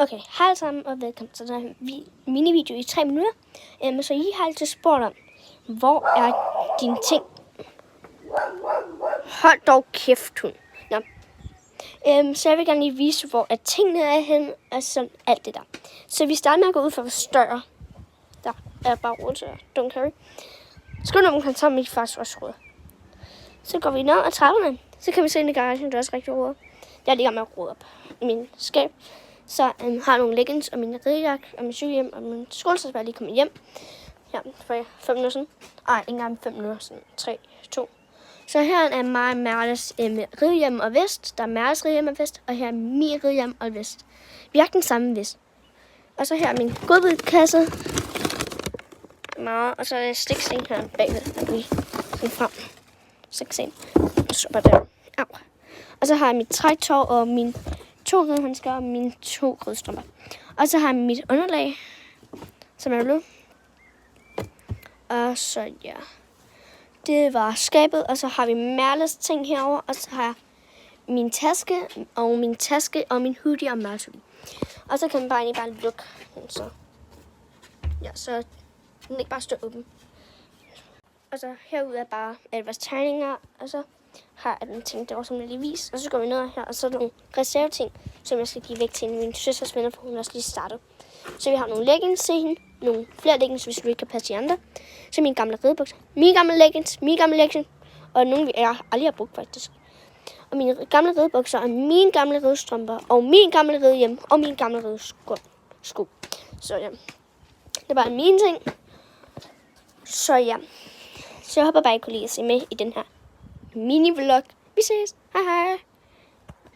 Okay, hej alle sammen og velkommen til den her mini-video i 3 minutter. Så I har altid spurgt om, hvor er dine ting? Hold dog kæft, hund. Nå. Så jeg vil gerne lige vise, hvor at tingene er henne, og sådan alt det der. Så vi starter med at gå ud for vores dør. Der er bare råd til Don't Carry. Så går vi når man sammen med faktisk også råd. Så går vi ned ad trapperne. Så kan vi se ind i garagen, det er også rigtig råd. Jeg ligger med at råde op i min skab. Så har jeg nogle leggings og min ridejakke og min cykelhjem og min skoletaske, hvor jeg lige kommet hjem. Ja, for 5 minutter siden. Ej, ikke engang 5 minutter siden. 3, 2. Så her er mig og Merles ridehjem og vest. Der er Merles ridehjem og vest, og her er min ridehjem og vest. Vi har den samme vest. Og så her er min godbidkasse. Og så er der stiksten her bagved, der bliver sådan frem. Stiksten. Så bare der. Au. Og så har jeg mit træktår og min 2 ridehandsker og mine 2 ridestrømper. Og så har jeg mit underlag, som er blød. Og så ja, det var skabet, og så har vi Merles ting herover, og så har jeg min taske og min hoodie og Merles hoodie. Og så kan man bare lukke den, så ja, så den ikke bare står åben. Og så herude er bare alle vores tegninger, og så har jeg den ting der, som jeg lige vis. Og så går vi ned her, og så er der nogle reserveting, som jeg skal give væk til min søsters venner, for hun også lige startet. Så vi har nogle leggings til hende, nogle flere leggings, hvis du ikke kan passe de andre. Så mine gamle ridebukser, mine gamle leggings, og nogle jeg aldrig har brugt faktisk. Og mine gamle ridebukser, og mine gamle ridestrømper, og min gamle ridehjem, og mine gamle ridesko. Så ja, det er bare mine ting. Så ja, så jeg håber bare, I kunne lide at se med i den her mini-vlog. Vi ses. Hej hej.